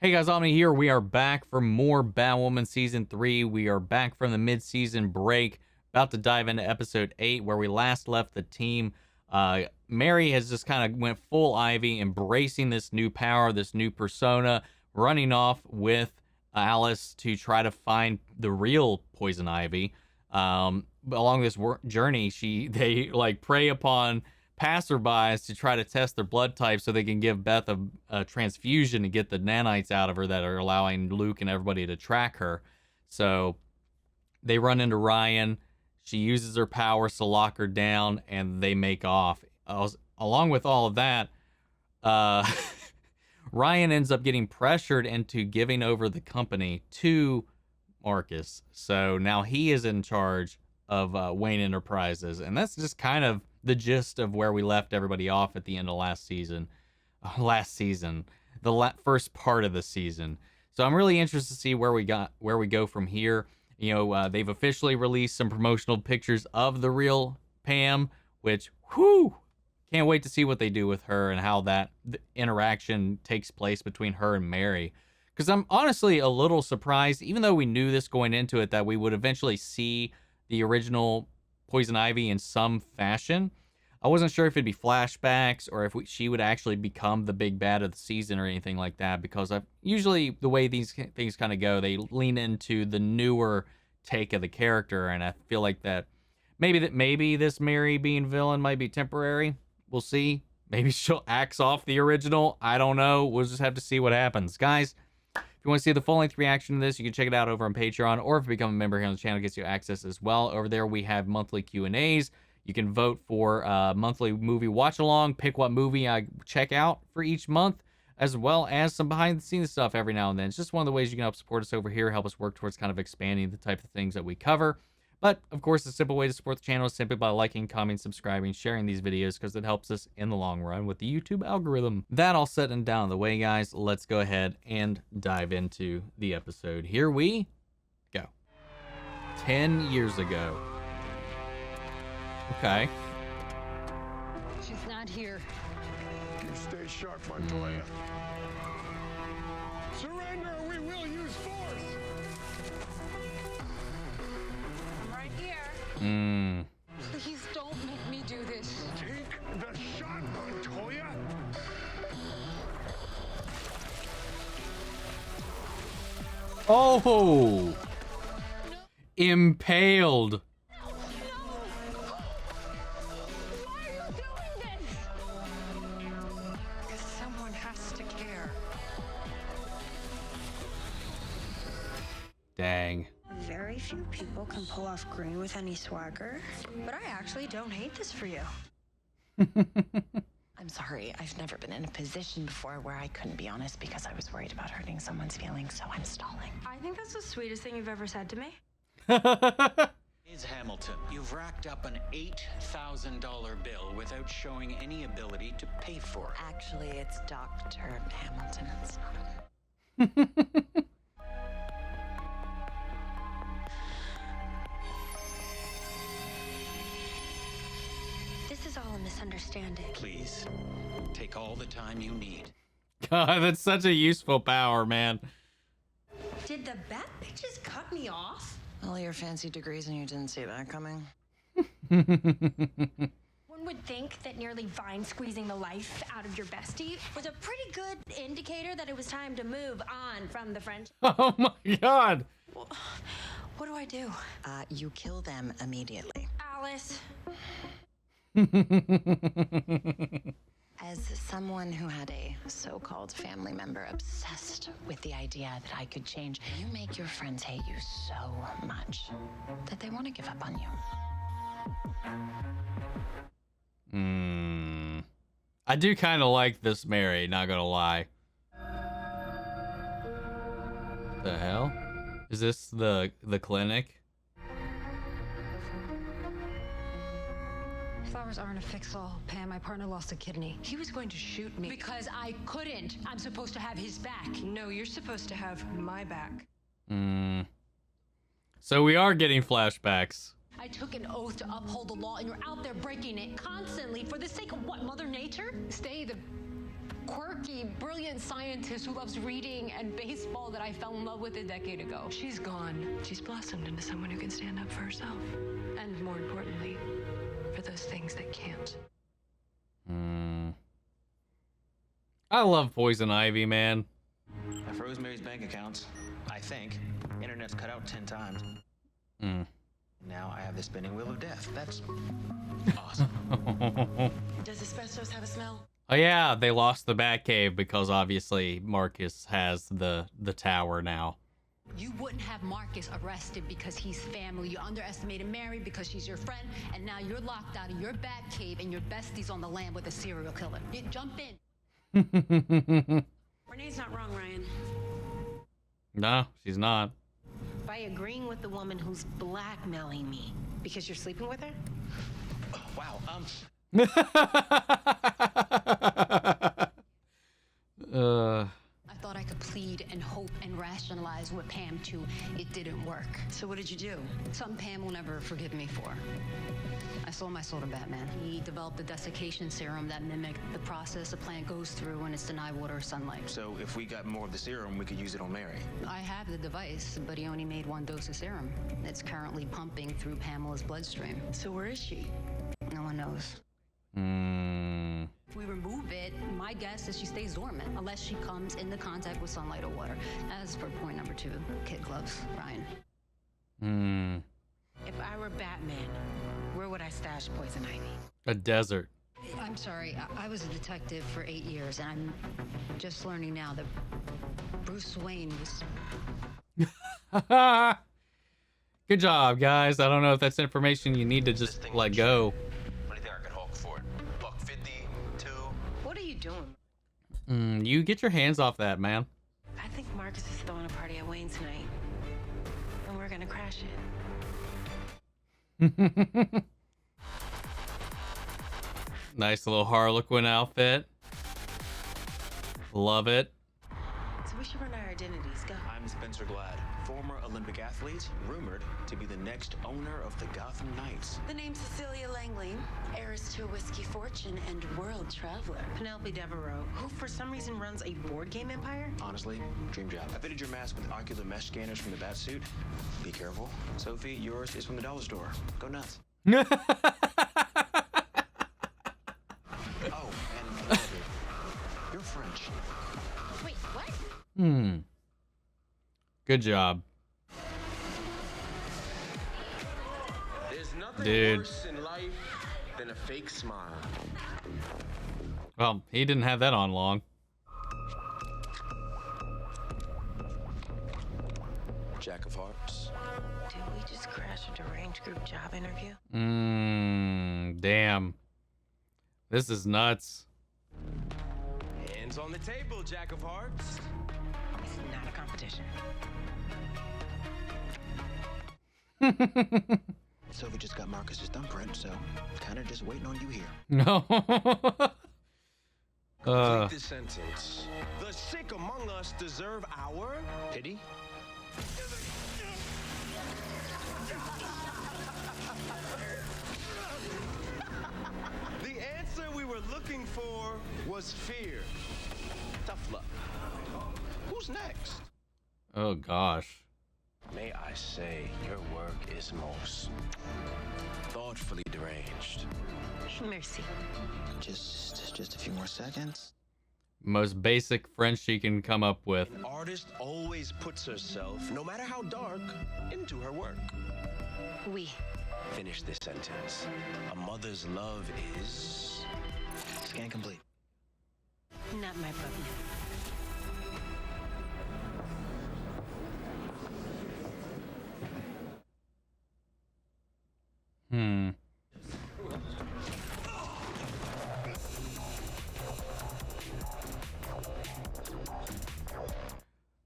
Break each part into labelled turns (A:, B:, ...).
A: Hey guys, Omni here. We are back for more Batwoman Season 3. We are back from the mid-season break, about to dive into Episode 8, where we last left the team. Mary has just kind of went full Ivy, embracing this new power, this new persona, running off with Alice to try to find the real Poison Ivy. Along this journey, they like prey upon passerbys to try to test their blood type so they can give Beth a transfusion to get the nanites out of her that are allowing Luke and everybody to track her. So they run into Ryan. She uses her powers to lock her down, and they make off. Along with all of that, Ryan ends up getting pressured into giving over the company to Marcus. So now he is in charge of Wayne Enterprises, and that's just kind of the gist of where we left everybody off at the end of last season, the first part of the season. So I'm really interested to see where we go from here. You know, they've officially released some promotional pictures of the real Pam, which, can't wait to see what they do with her and how that interaction takes place between her and Mary. Because I'm honestly a little surprised, even though we knew this going into it, that we would eventually see the original Poison Ivy in some fashion. I wasn't sure if it'd be flashbacks or if she would actually become the big bad of the season or anything like that, because usually the way these things kind of go, they lean into the newer take of the character, and I feel like that maybe this Mary being villain might be temporary. We'll see. Maybe she'll axe off the original. I don't know. We'll just have to see what happens. Guys, if you want to see the full-length reaction to this, you can check it out over on Patreon, or if you become a member here on the channel, it gets you access as well. Over there, we have monthly Q&As. You can vote for monthly movie watch-along, pick what movie I check out for each month, as well as some behind-the-scenes stuff every now and then. It's just one of the ways you can help support us over here, help us work towards kind of expanding the type of things that we cover. But, of course, the simple way to support the channel is simply by liking, commenting, subscribing, sharing these videos, because it helps us in the long run with the YouTube algorithm. That all set and down the way, guys, let's go ahead and dive into the episode. Here we go. 10 years ago. Okay.
B: She's not here.
C: You stay sharp, Montoya. Surrender or we will use force!
B: I'm right here. Please don't make me do this.
C: Take the shot, Montoya!
A: Oh! No. Impaled. Dang.
D: Very few people can pull off green with any swagger, but I actually don't hate this for you.
E: I'm sorry, I've never been in a position before where I couldn't be honest because I was worried about hurting someone's feelings, so I'm stalling.
D: I think that's the sweetest thing you've ever said to me.
F: Ms. Hamilton, you've racked up an $8,000 bill without showing any ability to pay for it.
E: Actually, it's Dr. Hamilton. It's not.
D: This is all a misunderstanding.
F: Please, take all the time you need.
A: God, that's such a useful power, man.
D: Did the bat bitches cut me off?
E: All your fancy degrees and you didn't see that coming?
D: One would think that nearly vine squeezing the life out of your bestie was a pretty good indicator that it was time to move on from the friendship.
A: Oh my God.
D: What do I do?
E: You kill them immediately.
D: Alice.
E: As someone who had a so-called family member obsessed with the idea that I could change, you make your friends hate you so much that they want to give up on you.
A: I do kind of like this Mary, not gonna lie. The hell? Is this the clinic?
B: Flowers aren't a fix-all, Pam. My partner lost a kidney. He was going to shoot me. Because I couldn't. I'm supposed to have his back.
D: No, you're supposed to have my back.
A: So we are getting flashbacks.
B: I took an oath to uphold the law, and you're out there breaking it constantly for the sake of what, Mother Nature? Stay the quirky, brilliant scientist who loves reading and baseball that I fell in love with a decade ago. She's gone. She's blossomed into someone who can stand up for herself. And more importantly, for those things that can't.
A: I love Poison Ivy, man.
F: I froze Mary's bank accounts. I think. Internet's cut out 10 times. Now I have the spinning wheel of death. That's awesome.
E: Does asbestos have a smell?
A: Oh yeah, they lost the Batcave because obviously Marcus has the tower now.
B: You wouldn't have Marcus arrested because he's family. You underestimated Mary because she's your friend, and now you're locked out of your bat cave and your bestie's on the land with a serial killer. You jump in.
G: Renee's not wrong, Ryan.
A: No, she's not.
G: By agreeing with the woman who's blackmailing me because you're sleeping with her?
F: Wow.
B: I thought I could plead and hope and rationalize with Pam too. It didn't work.
G: So what did you do?
B: Something Pam will never forgive me for. I sold my soul to Batman. He developed the desiccation serum that mimicked the process a plant goes through when it's denied water or sunlight.
F: So if we got more of the serum, we could use it on Mary.
B: I have the device, but he only made 1 dose of serum. It's currently pumping through Pamela's bloodstream.
G: So where is she?
B: No one knows. If we remove it, my guess is she stays dormant unless she comes into contact with sunlight or water. As for point number 2, kid gloves, Ryan.
G: If I were Batman, where would I stash Poison Ivy?
A: A desert.
B: I'm sorry, I was a detective for 8 years, and I'm just learning now that Bruce Wayne was...
A: Good job, guys. I don't know if that's information you need to just let go.
H: What do you think I could Hulk for? $150, $2?
G: What are you doing?
A: You get your hands off that, man.
G: I think Marcus is throwing a party at Wayne tonight. And we're gonna crash it.
A: Nice little Harlequin outfit. Love it.
G: So we should run our identities. Go.
F: I'm Spencer Glad, former Olympic athlete, rumored to be the next owner of the Gotham Knights.
E: The name's Cecilia Langley, heiress to a whiskey fortune and world traveler.
G: Penelope Devereaux, who for some reason runs a board game empire?
F: Honestly, dream job. I fitted your mask with ocular mesh scanners from the bat suit. Be careful. Sophie, yours is from the dollar store. Go nuts. Oh, and you're French.
G: Wait, what?
A: Good job.
H: There's nothing
A: Dude.
H: worse in life than a fake smile.
A: Well, he didn't have that on long.
F: Jack of Hearts.
G: Did we just crash a deranged group job interview?
A: Damn. This is nuts.
H: Hands on the table, Jack of Hearts.
G: It's not a competition.
F: Sophie just got Marcus's thumbprint, so kind of just waiting on you here.
A: No.
H: Complete this sentence. The sick among us deserve our
F: Pity?
H: The answer we were looking for was fear. Tough luck. Who's next?
A: Oh gosh.
H: May I say, your work is most thoughtfully deranged.
G: Mercy.
F: Just a few more seconds.
A: Most basic French she can come up with.
H: An artist always puts herself, no matter how dark, into her work.
G: We.
H: Finish this sentence. A mother's love is...
F: Scan complete.
G: Not my problem.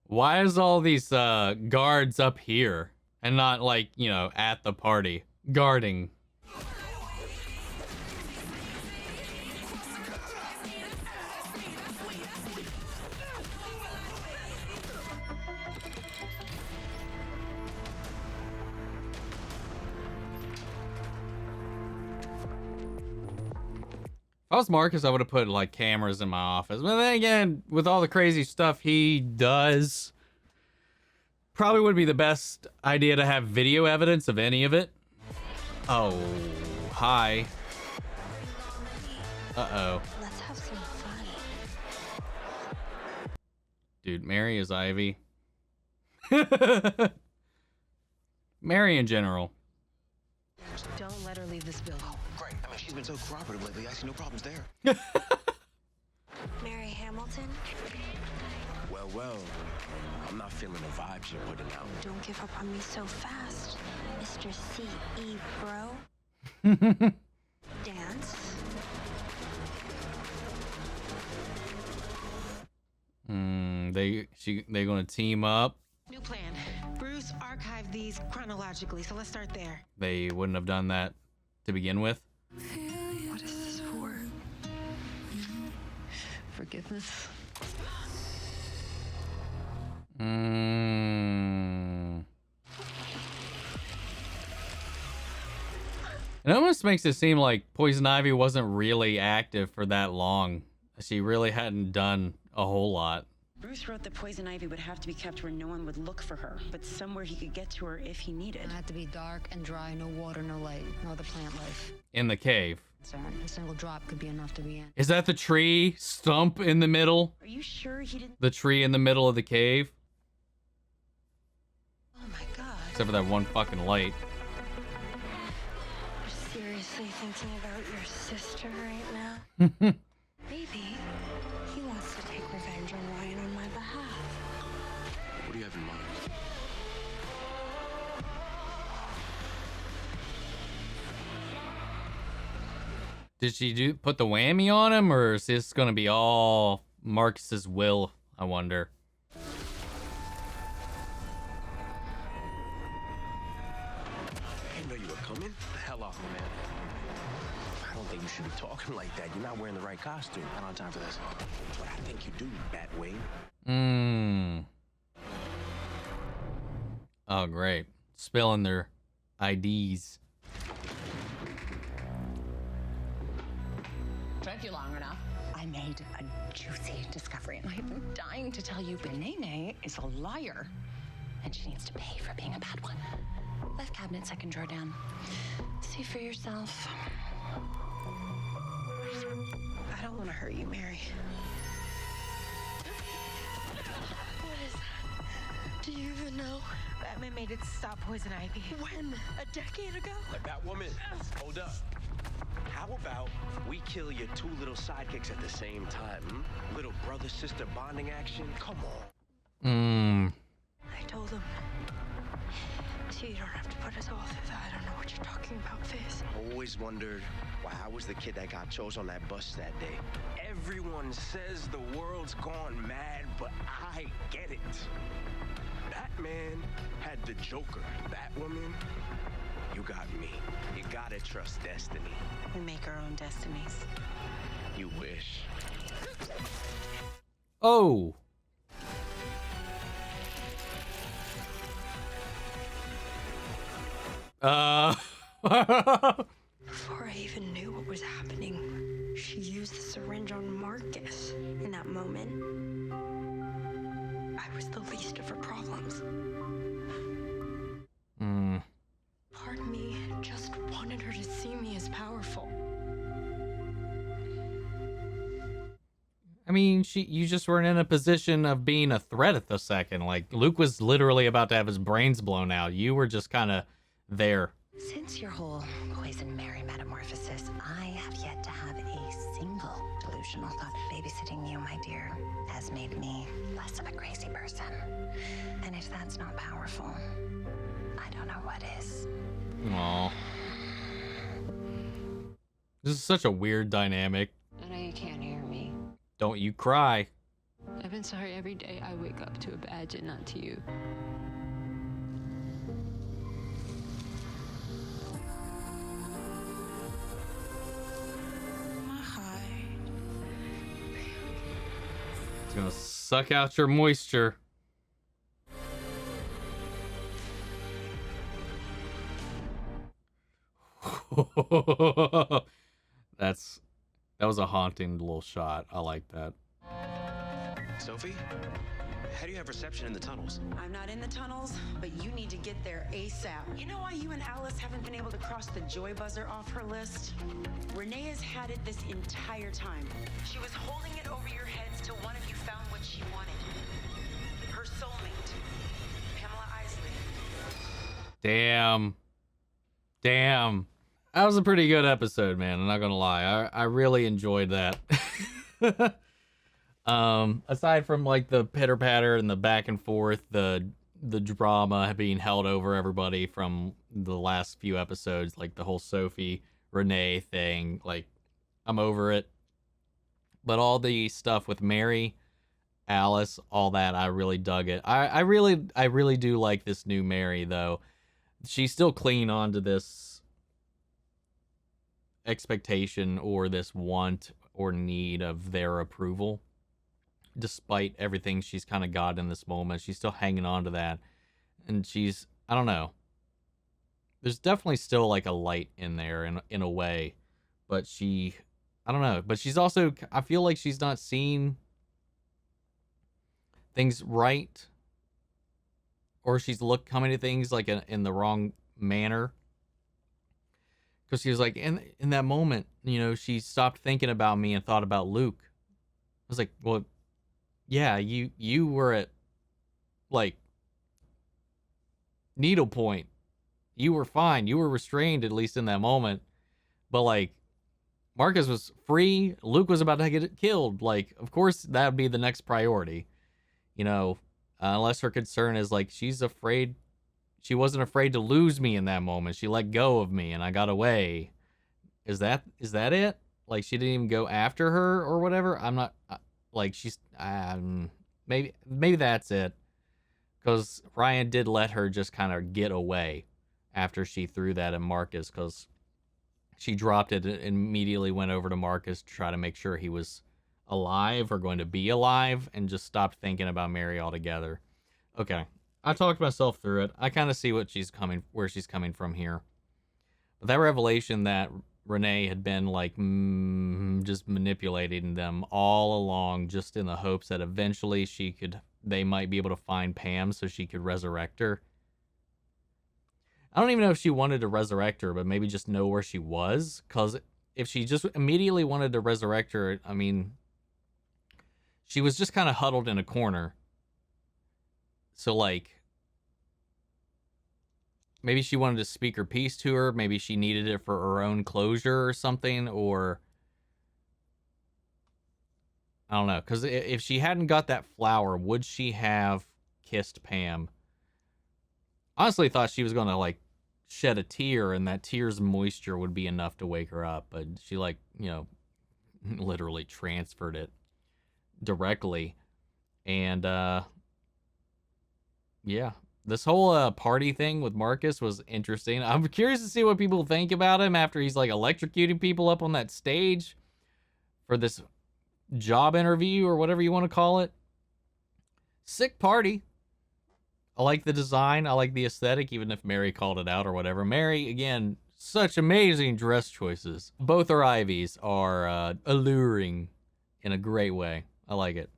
A: Why is all these guards up here and not like, you know, at the party guarding? If I was Marcus, I would have put like cameras in my office. But then again, with all the crazy stuff he does, probably would be the best idea to have video evidence of any of it. Oh, hi. Uh-oh.
D: Let's have some fun.
A: Dude, Mary is Ivy. Mary in general.
G: Don't let her leave this building.
F: Oh, great. I mean, she's been so cooperative lately. I see no problems there.
D: Mary Hamilton?
H: Well, I'm not feeling the vibes you're putting out.
D: Don't give up on me so fast. Mr. C.E. Bro. Dance.
A: They're gonna team up.
G: New plan. Bruce archived these chronologically, so let's start there.
A: They wouldn't have done that to begin with.
B: What is this for? Forgiveness?
A: It almost makes it seem like Poison Ivy wasn't really active for that long. She really hadn't done a whole lot.
G: Bruce wrote that Poison Ivy would have to be kept where no one would look for her, but somewhere he could get to her if he needed.
B: It had to be dark and dry, no water, no light, no other plant life.
A: In the cave.
B: A single drop could be enough to be in.
A: Is that the tree stump in the middle?
G: Are you sure he didn't?
A: The tree in the middle of the cave?
G: Oh my God.
A: Except for that one fucking light.
D: You're seriously thinking about your sister right now? Maybe he wants to take revenge on Ryan on my behalf.
H: What do you have in mind?
A: Did she put the whammy on him, or is this gonna be all Marcus's will, I wonder?
H: I didn't know you were coming. The hell off me, man. I don't think you should be talking like that. You're not wearing the right costume. I don't have time for this. But I think you do, Batwing.
A: Oh, great. Spilling their IDs.
E: Took you long enough. I made a juicy discovery, and I've been dying to tell you Renee is a liar, and she needs to pay for being a bad one. Left cabinet, second drawer down. See for yourself.
G: I don't want to hurt you, Mary.
D: What is that? Do you even know?
G: Batman made it stop Poison Ivy.
D: When? A decade ago?
H: Batwoman, hold up. How about we kill your two little sidekicks at the same time? Little brother-sister bonding action? Come on.
D: I told him. So you don't have to put us all through that. I don't know what you're talking about, Fizz.
H: Always wondered why I was the kid that got chose on that bus that day. Everyone says the world's gone mad, but I get it. Batman had the Joker. Batwoman, you got me. You gotta trust destiny.
G: We make our own destinies.
H: You wish.
A: Oh.
D: Before I even knew what was happening, she used the syringe on Marcus. In that moment, I was the least of her problems. Part of me just wanted her to see me as powerful.
A: I mean, you just weren't in a position of being a threat at the second. Like, Luke was literally about to have his brains blown out. You were just kind of there.
E: Since your whole Poison Mary metamorphosis, I have yet to have a single delusional thought. Babysitting you, my dear, has made me less of a crazy person. And if that's not powerful, I don't know what is.
A: Aw. This is such a weird dynamic.
B: I know you can't hear me.
A: Don't you cry.
B: I've been sorry every day I wake up to a badge and not to you.
A: It's gonna suck out your moisture. That's That was a haunting little shot. I like that.
F: Sophie, how do you have reception in the tunnels?
G: I'm not in the tunnels, but you need to get there ASAP. You know why you and Alice haven't been able to cross the joy buzzer off her list? Renee has had it this entire time. She was holding it over your heads till one of you found what she wanted. Her soulmate, Pamela Isley.
A: Damn. That was a pretty good episode, man. I'm not gonna lie. I really enjoyed that. Aside from like the pitter patter and the back and forth, the drama being held over everybody from the last few episodes, like the whole Sophie Renee thing, like I'm over it. But all the stuff with Mary, Alice, all that, I really dug it. I really do like this new Mary though. She's still clinging on to this expectation or this want or need of their approval. Despite everything she's kind of got in this moment, she's still hanging on to that. And she's, I don't know. There's definitely still like a light in there in a way. But I don't know. But she's also, I feel like she's not seeing things right. Or she's coming to things like in the wrong manner. Because she was like, in that moment, you know, she stopped thinking about me and thought about Luke. I was like, well, yeah, you were at, like, needle point. You were fine. You were restrained, at least in that moment. But, like, Marcus was free. Luke was about to get killed. Like, of course, that would be the next priority. You know, unless her concern is, like, she's afraid. She wasn't afraid to lose me in that moment. She let go of me and I got away. Is that it? Like, she didn't even go after her or whatever? I'm not, like, she's, maybe that's it. Because Ryan did let her just kind of get away after she threw that at Marcus, because she dropped it and immediately went over to Marcus to try to make sure he was alive or going to be alive, and just stopped thinking about Mary altogether. Okay. I talked myself through it. I kind of see where she's coming from here. But that revelation that Renee had been like just manipulating them all along, just in the hopes that eventually they might be able to find Pam so she could resurrect her. I don't even know if she wanted to resurrect her, but maybe just know where she was. Because if she just immediately wanted to resurrect her, I mean, she was just kind of huddled in a corner. So, like, maybe she wanted to speak her piece to her. Maybe she needed it for her own closure or something. Or, I don't know. Because if she hadn't got that flower, would she have kissed Pam? Honestly, thought she was going to, like, shed a tear, and that tear's moisture would be enough to wake her up. But she, like, you know, literally transferred it directly. And, yeah, this whole party thing with Marcus was interesting. I'm curious to see what people think about him after he's like electrocuting people up on that stage for this job interview or whatever you want to call it. Sick party. I like the design. I like the aesthetic, even if Mary called it out or whatever. Mary, again, such amazing dress choices. Both her Ivies are alluring in a great way. I like it.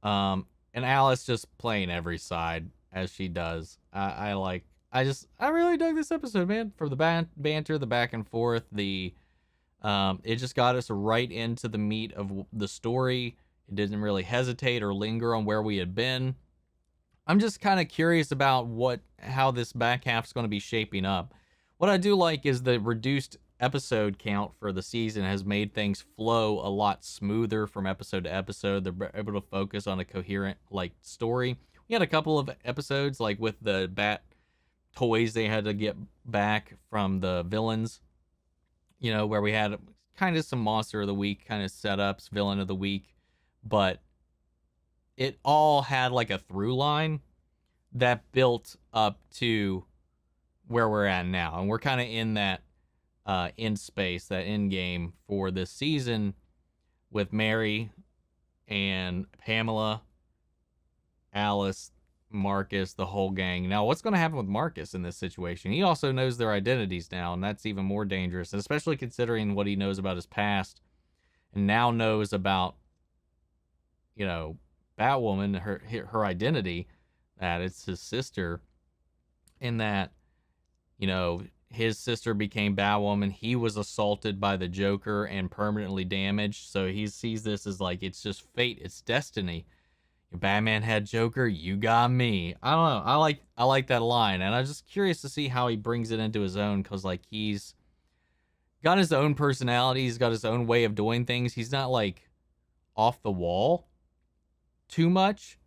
A: And Alice just playing every side as she does. I really dug this episode, man. For the banter, the back and forth, it just got us right into the meat of the story. It didn't really hesitate or linger on where we had been. I'm just kind of curious about how this back half's going to be shaping up. What I do like is the reduced episode count for the season has made things flow a lot smoother from episode to episode. They're able to focus on a coherent, like, story. We had a couple of episodes, like with the bat toys they had to get back from the villains, you know, where we had kind of some monster of the week kind of setups, villain of the week, but it all had like a through line that built up to where we're at now. And we're kind of in that end space, that end game for this season with Mary and Pamela, Alice, Marcus, the whole gang. Now, what's going to happen with Marcus in this situation? He also knows their identities now, and that's even more dangerous, especially considering what he knows about his past and now knows about, Batwoman, her identity, that it's his sister, and that, his sister became Batwoman. He was assaulted by the Joker and permanently damaged. So he sees this as like, it's just fate. It's destiny. Batman had Joker. You got me. I don't know. I like that line. And I'm just curious to see how he brings it into his own. Cause like he's got his own personality. He's got his own way of doing things. He's not like off the wall too much.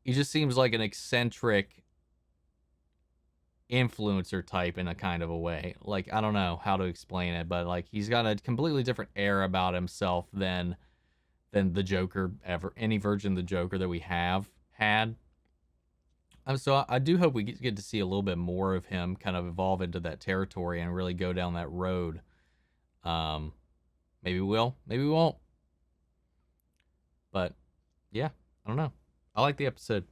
A: He just seems like an eccentric influencer type in a kind of a way. Like, I don't know how to explain it, but like he's got a completely different air about himself than the Joker ever, any version of the Joker that we have had. So I do hope we get to see a little bit more of him kind of evolve into that territory and really go down that road. Maybe we will, maybe we won't. But yeah, I don't know. I like the episode.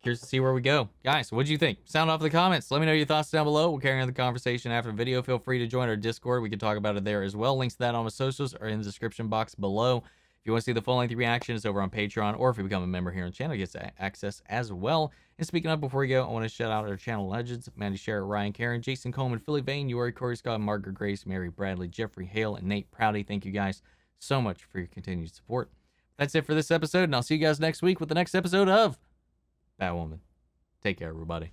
A: Curious to see where we go. Guys, what do you think? Sound off in the comments. Let me know your thoughts down below. We'll carry on the conversation after the video. Feel free to join our Discord. We can talk about it there as well. Links to that on my socials are in the description box below. If you want to see the full-length reaction, it's over on Patreon, or if you become a member here on the channel, you get access as well. And speaking of, before we go, I want to shout out our channel legends: Mandy Sherritt, Ryan Karen, Jason Coleman, Philly Vane, Yuri, Corey Scott, Margaret Grace, Mary Bradley, Jeffrey Hale, and Nate Prouty. Thank you guys so much for your continued support. That's it for this episode, and I'll see you guys next week with the next episode of Batwoman. Take care, everybody.